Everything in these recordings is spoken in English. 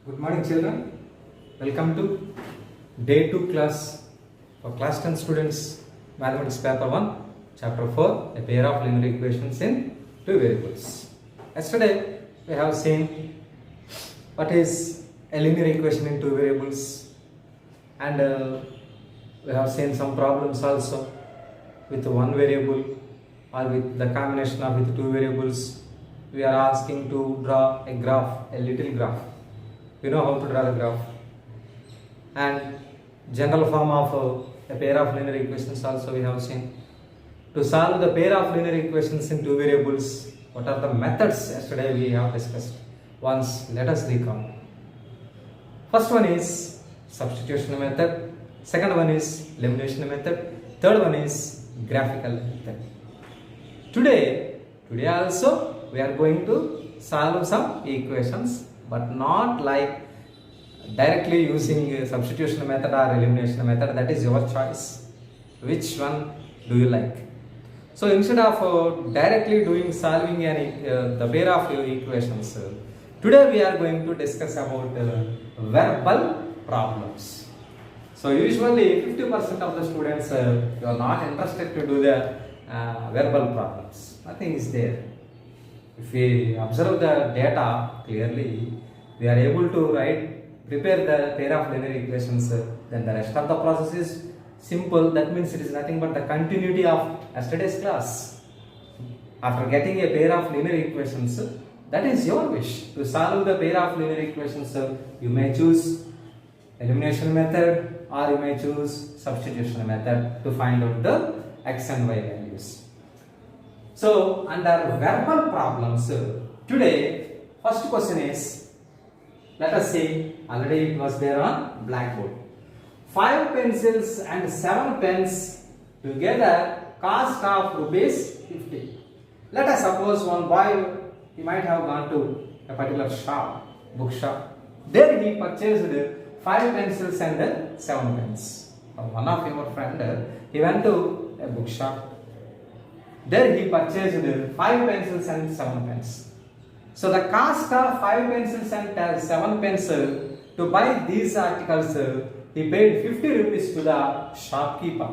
Good morning, children. Welcome to day 2 class for class 10 students, mathematics paper 1, chapter 4, a pair of linear equations in two variables. Yesterday we have seen what is a linear equation in two variables, and we have seen some problems also with one variable or with the combination of with two variables. We are asking to draw a graph, a little graph. We know how to draw the graph, and general form of a pair of linear equations also we have seen. To solve the pair of linear equations in two variables, what are the methods yesterday we have discussed? Once let us recall. First one is substitution method, second one is elimination method, third one is graphical method. Today also we are going to solve some equations, but not like directly using substitution method or elimination method. That is your choice. Which one do you like? So instead of directly solving the pair of equations, today we are going to discuss about verbal problems. So usually 50% of the students you are not interested to do the verbal problems. Nothing is there. If we observe the data clearly, we are able to prepare the pair of linear equations, then the rest of the process is simple. That means it is nothing but the continuity of yesterday's class. After getting a pair of linear equations, that is your wish. To solve the pair of linear equations, you may choose elimination method or you may choose substitution method to find out the x and y values. So under verbal problems, today first question is, let us say, already it was there on blackboard. 5 pencils and 7 pens together cost of rupees 50. Let us suppose one boy, he might have gone to a particular shop, bookshop. There he purchased 5 pencils and 7 pens. One of your friend, he went to a bookshop. There he purchased 5 pencils and 7 pens. So the cost of 5 pencils and 7 pens to buy these articles, he paid 50 rupees to the shopkeeper.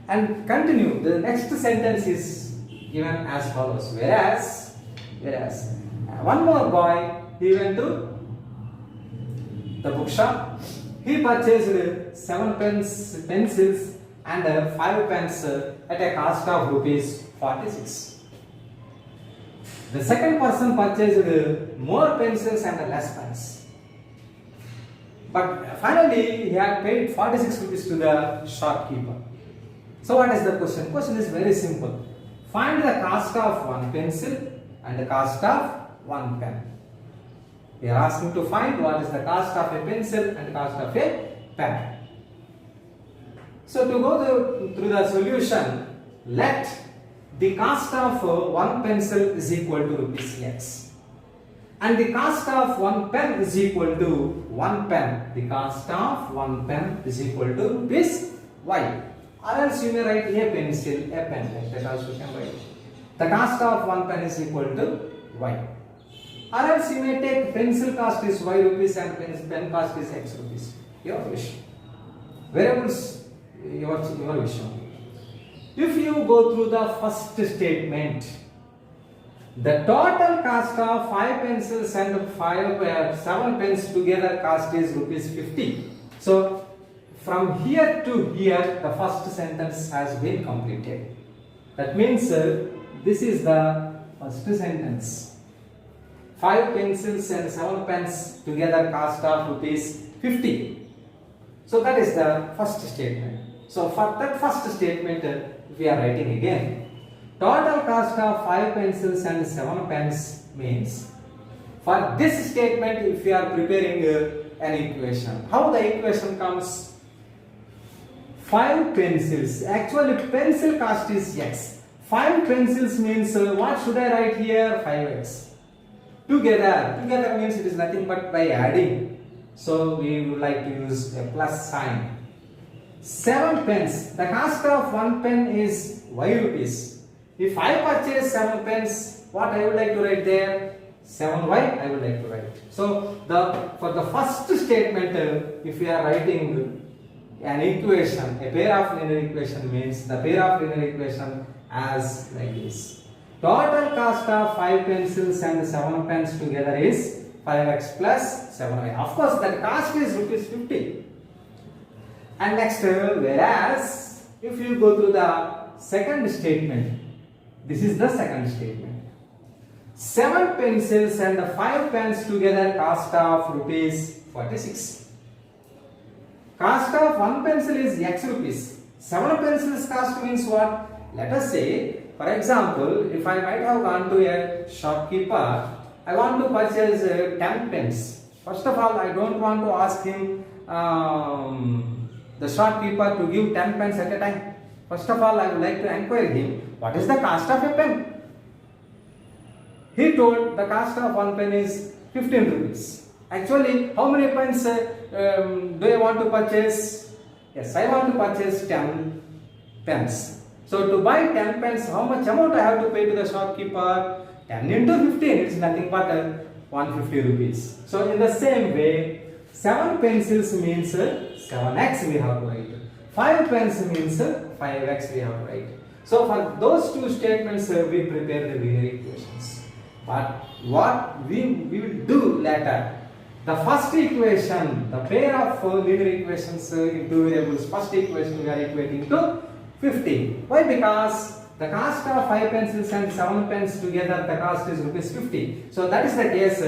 And continue, the next sentence is given as follows. Whereas one more boy, he went to the bookshop. He purchased 7 pencils and 5 pens at a cost of rupees 46. The second person purchased more pencils and less pens. But finally, he had paid 46 rupees to the shopkeeper. So what is the question? Question is very simple. Find the cost of one pencil and the cost of one pen. We are asking to find what is the cost of a pencil and the cost of a pen. So to go through the solution, let the cost of one pencil is equal to rupees x. And the cost of one pen is equal to one pen. The cost of one pen is equal to rupees y. Or else you may write a pencil, a pen. Like that also you can write. The cost of one pen is equal to y. Or else you may take pencil cost is y rupees and pen cost is x rupees. Your wish. Variables, your wish. If you go through the first statement, the total cost of 5 pencils and 7 pens together cost is rupees 50. So from here to here, the first sentence has been completed. That means this is the first sentence. 5 pencils and 7 pens together cost of rupees 50. So that is the first statement. So for that first statement, we are writing again. Total cost of 5 pencils and 7 pens means, for this statement if we are preparing an equation, how the equation comes? 5 pencils, actually pencil cost is x. 5 pencils means what should I write here? 5x. Together means it is nothing but by adding. So we would like to use a plus sign. 7 pens, the cost of one pen is y rupees. If I purchase 7 pens, what I would like to write there? 7y I would like to write. So for the first statement, if we are writing an equation, a pair of linear equation means the pair of linear equation as like this. Total cost of 5 pencils and 7 pens together is 5x plus 7y. Of course, that cost is rupees 50. And next, whereas if you go to the second statement, this is the second statement. 7 pencils and 5 pens together cost of rupees 46. Cost of 1 pencil is x rupees. 7 pencils cost means what? Let us say, for example, if I might have gone to a shopkeeper, I want to purchase 10 pens. First of all, I don't want to ask him, the shopkeeper, to give 10 pens at a time. First of all, I would like to inquire him, what is the cost of a pen? He told the cost of 1 pen is 15 rupees. Actually, how many pens do I want to purchase? Yes, I want to purchase 10 pens. So to buy 10 pens, how much amount I have to pay to the shopkeeper? 10 into 15, it's nothing but 150 rupees. So in the same way, 7 pencils means 7x we have to write. 5 pens means 5x we have to write. So for those two statements, we prepare the linear equations. But what we will do later, the first equation, the pair of linear equations in two variables, first equation we are equating to 50. Why? Because the cost of 5 pencils and 7 pens together, the cost is rupees 50. So that is the case,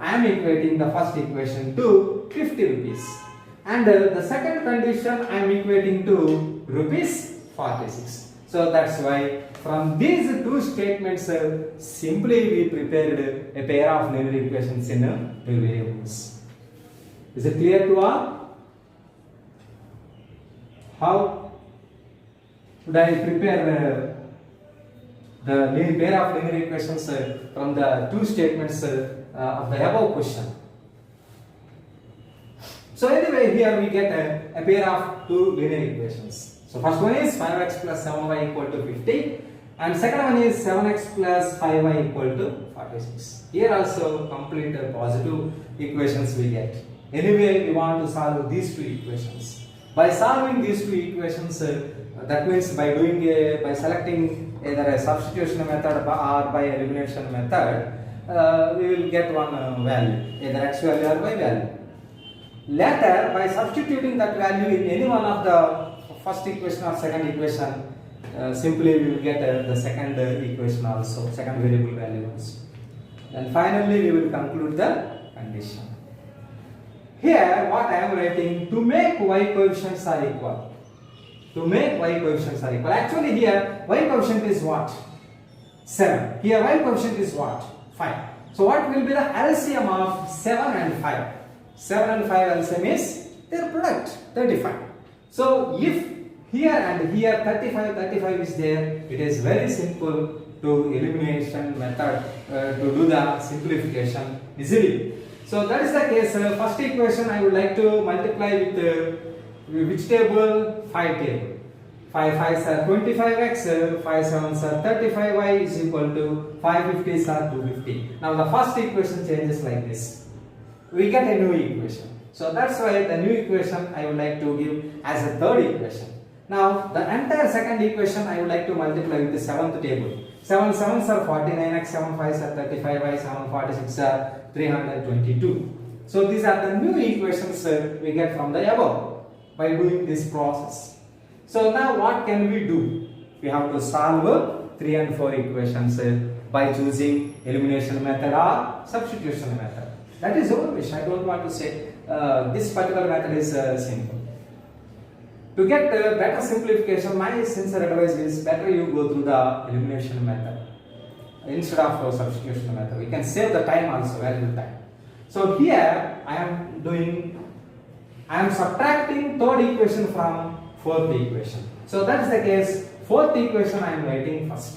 I am equating the first equation to 50 rupees. And the second condition I am equating to rupees 46. So that's why from these two statements, simply we prepared a pair of linear equations in two variables. Is it clear to all? How would I prepare the pair of linear equations from the two statements of the above question? So anyway, here we get a pair of two linear equations. So first one is 5x plus 7y equal to 50, and second one is 7x plus 5y equal to 46. Here also complete positive equations we get. Anyway, we want to solve these two equations. By solving these two equations, that means by selecting either a substitution method or by elimination method, we will get one value, either x value or y value. Later, by substituting that value in any one of the first equation or second equation, simply we will get the second equation also, second variable value also. And finally, we will conclude the condition. Here, what I am writing, to make y coefficients are equal. To make y coefficients are equal. Actually, here y coefficient is what? 7. Here y coefficient is what? 5. So what will be the LCM of 7 and 5? 7 and 5 LCM is their product, 35. So if here and here 35 is there, it is very simple to elimination method to do the simplification easily. So that is the case. First equation I would like to multiply with which table? 5 table. 5 5s are 25x, 5 7s are 35y is equal to 5 50s are 250. Now the first equation changes like this. We get a new equation. So that's why the new equation I would like to give as a third equation. Now the entire second equation I would like to multiply with the seventh table. 7 7s are 49x, 7 5s are 35y, 7 46 are 322. So these are the new equations we get from the above by doing this process. So now what can we do? We have to solve 3 and 4 equations by choosing elimination method or substitution method. That is our wish. I don't want to say this particular method is simple. To get better simplification, my sincere advice is better you go through the elimination method instead of substitution method. We can save the time also, valuable time. So here I am subtracting third equation from fourth equation. So that is the case. Fourth equation I am writing first.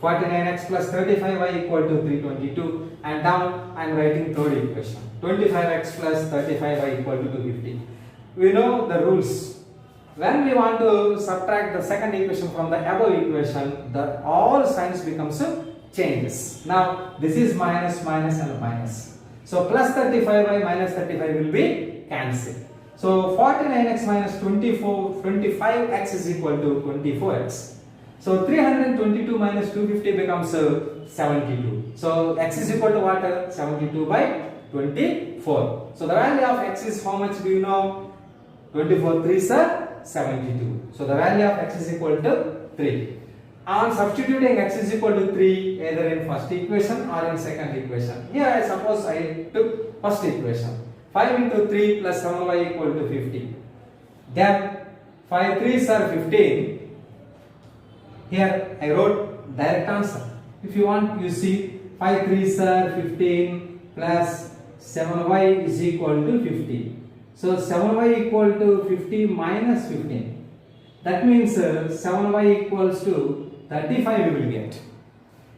49x plus 35y equal to 322, and down I am writing third equation. 25x plus 35y equal to 250. We know the rules. When we want to subtract the second equation from the above equation, all signs becomes changes. Now this is minus, minus and minus. So plus 35y minus 35 will be cancelled. So 49x minus 25x is equal to 24x. So 322 minus 250 becomes 72. So x is equal to what? 72 by 24. So the value of x is how much do you know? 24 3s are 72. So the value of x is equal to 3. On substituting x is equal to 3 either in first equation or in second equation. Here I suppose I took first equation. 5 into 3 plus 7y equal to 50. Then 5 3s are 15. Here I wrote direct answer. If you want, you see 5 3s are 15 plus 7y is equal to 50. So 7y equal to 50 minus 15. That means 7y equals to 35 we will get.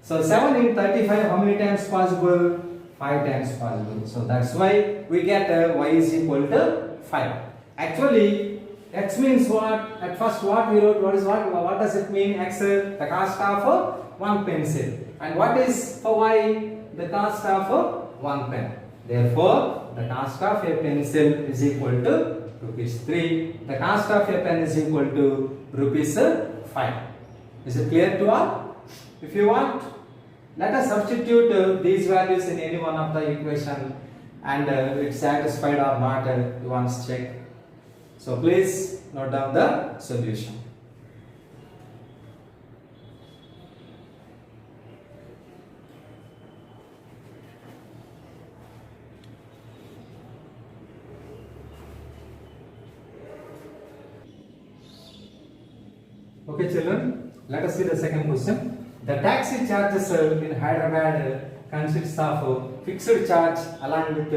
So 7 in 35 how many times possible? 5 times possible. So that's why we get y is equal to 5. Actually x means what? At first what we wrote, what does it mean? X, the cost of one pencil. And what is for y? The cost of one pen. Therefore the cost of a pencil is equal to rupees 3. The cost of a pen is equal to rupees 5. Is it clear to all? If you want, let us substitute these values in any one of the equation and it's satisfied or not, you once check. So please note down the solution. Okay children, let us see the second question. The taxi charges in Hyderabad consists of fixed charge along with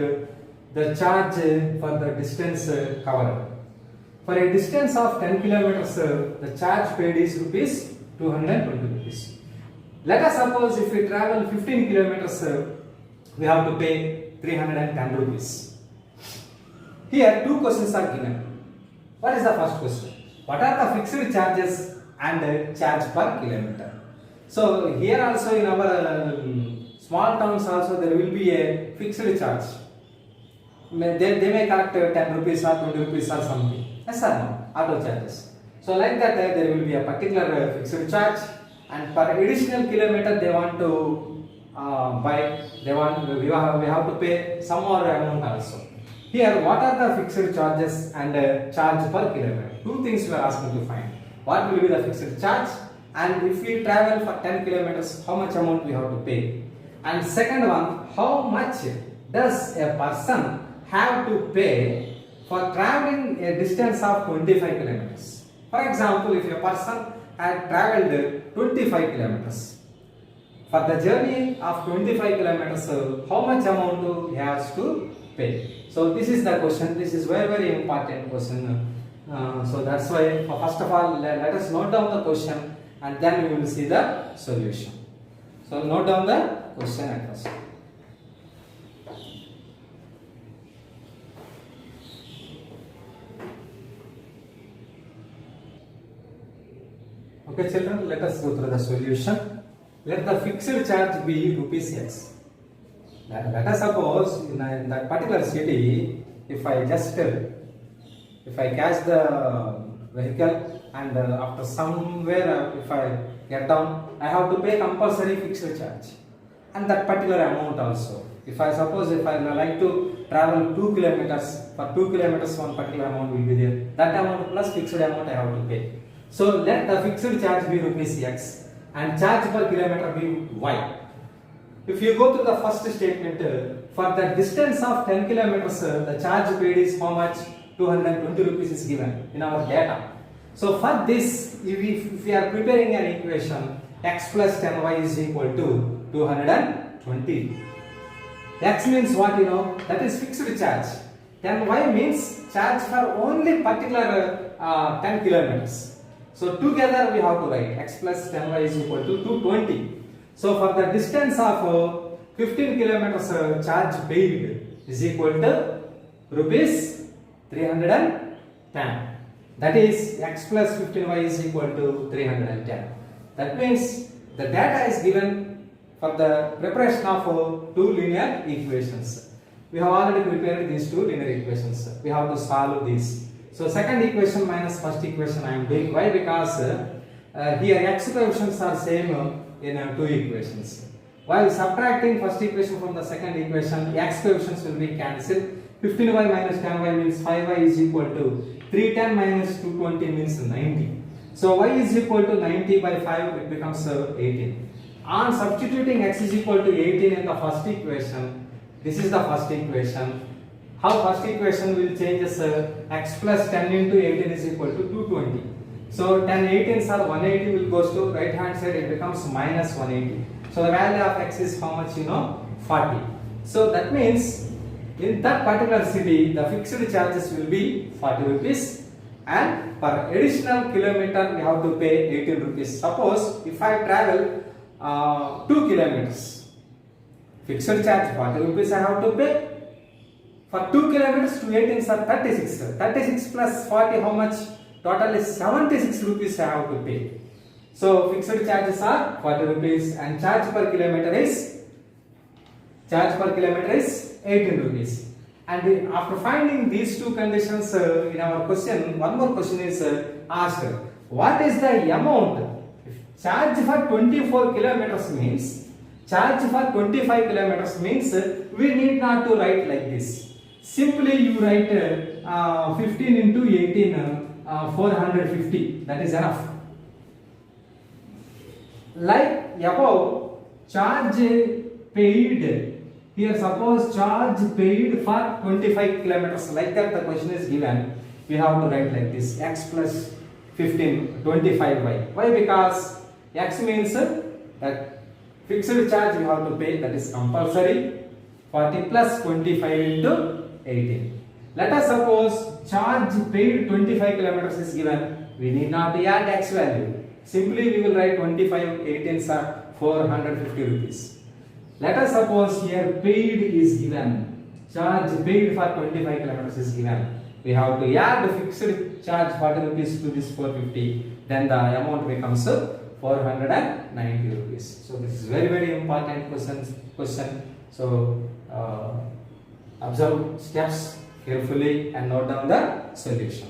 the charge for the distance covered. For a distance of 10 kilometers, the charge paid is rupees 220 rupees. Let us suppose if we travel 15 kilometers, we have to pay 310 rupees. Here two questions are given. What is the first question? What are the fixed charges and charge per kilometer? So here also in our small towns also there will be a fixed charge. They may collect 10 rupees or 20 rupees or something. Yes or no? Auto charges. So like that there will be a particular fixed charge, and per additional kilometer they want to buy. We have to pay some more amount also. Here what are the fixed charges and charge per kilometer? Two things we are asking to find. What will be the fixed charge, and if we travel for 10 kilometers, how much amount we have to pay? And second one, how much does a person have to pay for traveling a distance of 25 kilometers? For example, if a person had traveled 25 kilometers, for the journey of 25 kilometers, how much amount he has to pay? So this is the question. This is very important question. So that's why first of all let us note down the question and then we will see the solution. So note down the question at first. Okay children, let us go through the solution. Let the fixed charge be rupees x. Let us suppose in that particular city, if I catch the vehicle and after somewhere if I get down, I have to pay compulsory fixed charge and that particular amount also. If I like to travel 2 kilometers, for 2 kilometers one particular amount will be there. That amount plus fixed amount I have to pay. So let the fixed charge be rupees x and charge per kilometer be y. If you go to the first statement, for the distance of 10 kilometers, the charge paid is how much? 220 rupees is given in our data. So for this, if we are preparing an equation, x plus 10y is equal to 220. X means what you know? That is fixed charge. 10y means charge for only particular 10 kilometers. So together we have to write x plus 10y is equal to 220. So for the distance of 15 kilometers, charge paid is equal to rupees 310. That is x plus 15y is equal to 310. That means the data is given for the preparation of two linear equations. We have already prepared these two linear equations. We have to solve these. So second equation minus first equation I am doing. Why? Because here x coefficients are same in two equations. While subtracting first equation from the second equation, x coefficients will be cancelled. 15y minus 10y means 5y is equal to 310 minus 220 means 90. So y is equal to 90 by 5, it becomes 18. On substituting x is equal to 18 in the first equation, this is the first equation. How first equation will change as x plus 10 into 18 is equal to 220. So 10 18s are 180 will goes to right hand side, it becomes minus 180. So the value of x is how much, 40. So that means in that particular city the fixed charges will be 40 rupees, and per additional kilometer we have to pay 18 rupees. Suppose if I travel 2 kilometers, fixed charge 40 rupees I have to pay. For 2 kilometers to 18 are 36. 36 plus 40 how much? Total is 76 rupees I have to pay. So fixed charges are 40 rupees and charge per kilometer is 18 rupees. And after finding these two conditions in our question, one more question is asked. What is the amount? If charge for 24 kilometers means, charge for 25 kilometers means we need not to write like this. Simply you write 15 into 18, 450. That is enough. Like above, charge paid. Here suppose charge paid for 25 kilometers. Like that the question is given. We have to write like this: x plus 15, 25y. Why? Because x means that fixed charge you have to pay, that is compulsory. 40 plus 25 into 18. Let us suppose charge paid 25 kilometers is given. We need not add x value. Simply we will write 25, 18 are 450 rupees. Let us suppose here paid is given. Charge paid for 25 kilometers is given. We have to add fixed charge 40 rupees to this 450. Then the amount becomes 490 rupees. So this is very, very important question. So observe steps carefully and note down the solution.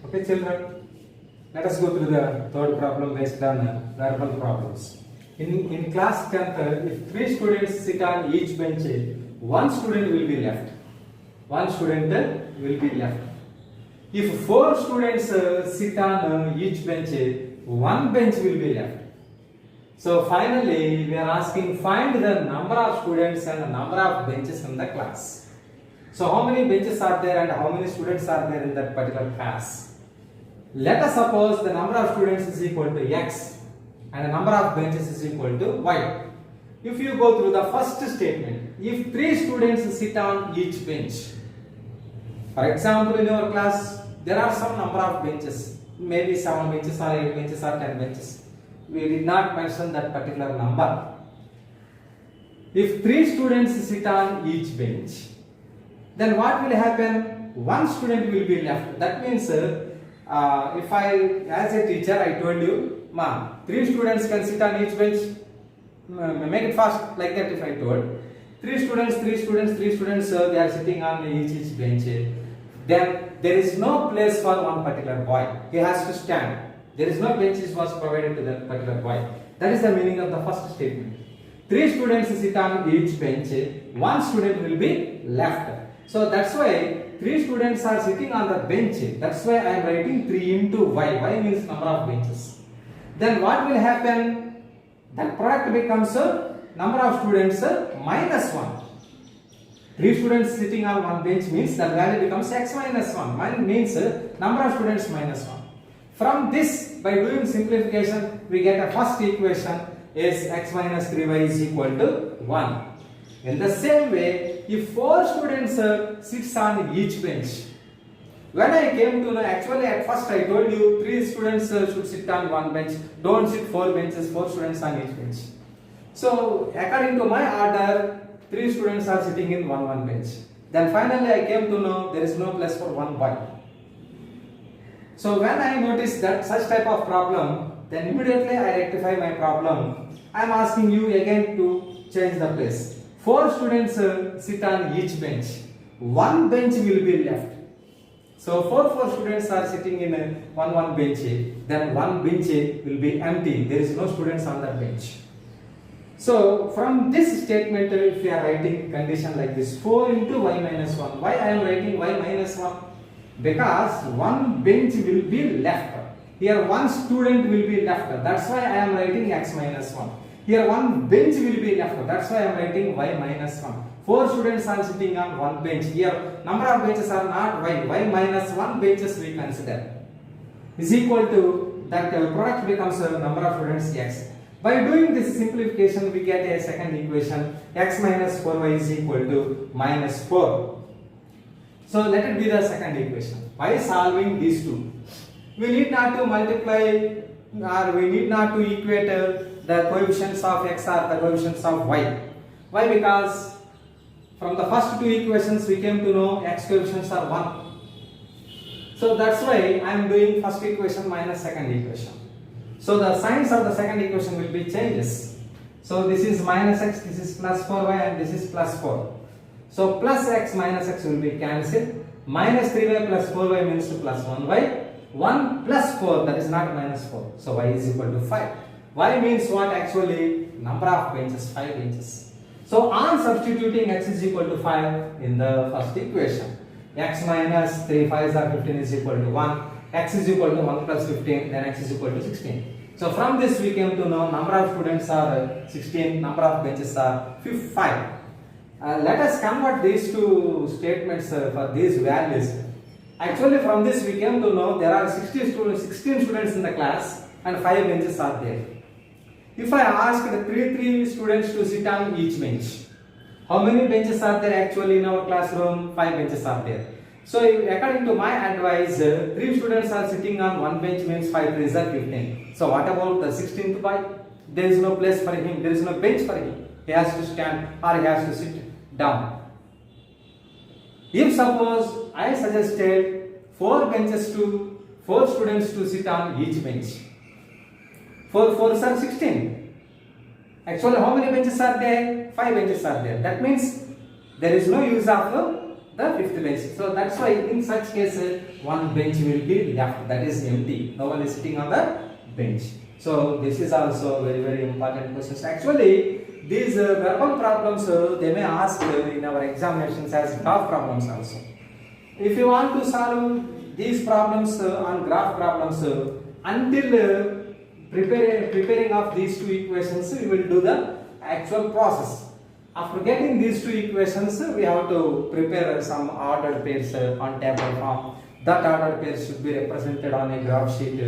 Okay children, let us go through the third problem based on verbal problems. In class 10th, if 3 students sit on each bench, 1 student will be left. If 4 students sit on each bench, 1 bench will be left. So finally we are asking, find the number of students and the number of benches in the class. So how many benches are there and how many students are there in that particular class? Let us suppose the number of students is equal to x and the number of benches is equal to y. If you go through the first statement, if 3 students sit on each bench, for example in your class there are some number of benches, maybe 7 benches or 8 benches or 10 benches. We did not mention that particular number. If 3 students sit on each bench, then what will happen? 1 student will be left. That means if I, as a teacher, I told you, 3 students can sit on each bench. Make it fast like that. If I told 3 students, they are sitting on each bench. Then there is no place for one particular boy. He has to stand. There is no benches was provided to that particular boy. That is the meaning of the first statement. 3 students sit on each bench. 1 student will be left. So that's why 3 students are sitting on the bench. That's why I am writing 3 into y. Y means number of benches. Then what will happen? That product becomes number of students minus 1. 3 students sitting on one bench means that value becomes x minus 1. Mine means number of students minus 1. From this, by doing simplification, we get a first equation is x minus 3y is equal to 1. In the same way, if 4 students sits on each bench, when I came to know, actually at first I told you 3 students should sit on one bench, don't sit 4 benches, 4 students on each bench. So according to my order, 3 students are sitting in one bench. Then finally I came to know there is no place for one boy. So when I notice that such type of problem, then immediately I rectify my problem. I am asking you again to change the place. 4 students sit on each bench. One bench will be left. So 4 students are sitting in one bench. Then one bench will be empty. There is no students on that bench. So from this statement, if we are writing condition like this, 4 into y minus 1. Why I am writing y minus 1? Because one bench will be left. Here one student will be left. That's why I am writing x minus 1. Here one bench will be left. That's why I am writing y minus 1. 4 students are sitting on one bench. Here number of benches are not y. Y minus 1 benches we consider is equal to that product becomes number of students x. By doing this simplification, we get a second equation, x minus 4y is equal to minus 4. So let it be the second equation. By solving these two, we need not to multiply or we need not to equate the coefficients of x or the coefficients of y. Why? Because from the first two equations we came to know x coefficients are 1. So that's why I am doing first equation minus second equation. So the signs of the second equation will be changes. So this is minus x, this is plus 4y and this is plus 4. So plus x minus x will be cancelled. Minus 3y plus 4y means to plus 1y. 1 plus 4, that is not minus 4. So y is equal to 5. Y means what? Actually number of benches, 5 benches. So on substituting x is equal to 5 in the first equation, x minus 3 5s are 15 is equal to 1. X is equal to 1 plus 15, then x is equal to 16. So from this we came to know number of students are 16, number of benches are 5. Let us convert these two statements for these values. Actually from this we came to know there are 16 students in the class and 5 benches are there. If I ask the 3 students to sit on each bench, how many benches are there actually in our classroom? 5 benches are there. So according to my advice, 3 students are sitting on one bench means 5 3s are 15. So what about the 16th boy? There is no place for him, there is no bench for him. He has to stand or he has to sit down. If suppose I suggested 4 students to sit on each bench, 4 4s are 16. Actually how many benches are there? 5 benches are there. That means there is no use of the 5th bench. So that's why in such cases one bench will be left, that is empty. No one is sitting on the bench. So this is also very important questions. Actually these verbal problems they may ask in our examinations as graph problems also. If you want to solve these problems on graph problems, until preparing of these two equations we will do the actual process. After getting these two equations, we have to prepare some ordered pairs on table form. That ordered pairs should be represented on a graph sheet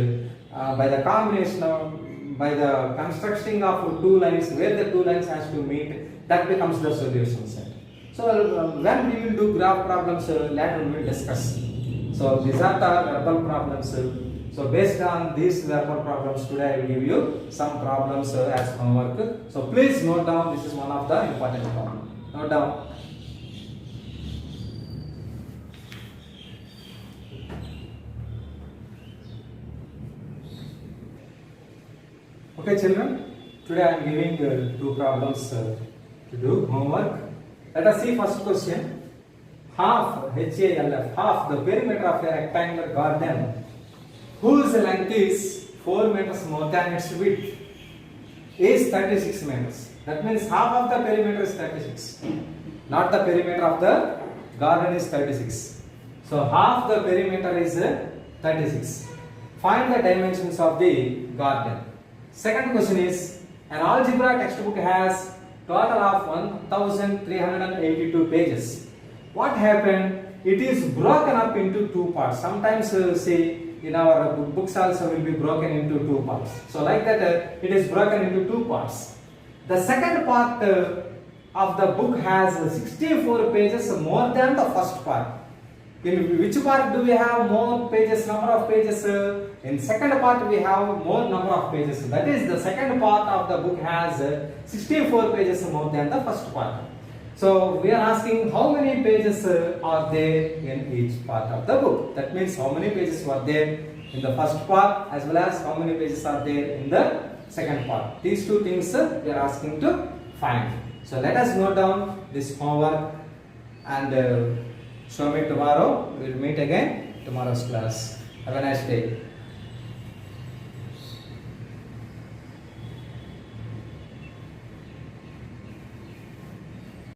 by the combination of, by the constructing of two lines where the two lines has to meet. That becomes the solution set. So when we will do graph problems, later we will discuss. So these are the verbal problems. So based on these verbal problems, today I will give you some problems as homework. So please note down, this is one of the important problems. Note down. Okay children, today I am giving 2 problems to do homework. Let us see first question. Half, HALF, half the perimeter of a rectangular garden whose length is 4 meters more than its width is 36 meters. That means half of the perimeter is 36. Not the perimeter of the garden is 36. So half the perimeter is 36. Find the dimensions of the garden. Second question is, an algebra textbook has total of 1382 pages. What happened? It is broken up into 2 parts. Sometimes say in our books also will be broken into 2 parts. So like that it is broken into 2 parts. The second part of the book has 64 pages more than the first part. In which part do we have more pages, number of pages? In second part we have more number of pages. That is, the second part of the book has 64 pages more than the first part. So we are asking how many pages are there in each part of the book. That means how many pages were there in the first part as well as how many pages are there in the second part. These two things we are asking to find. So let us note down this homework and show me tomorrow. We will meet again tomorrow's class. Have a nice day.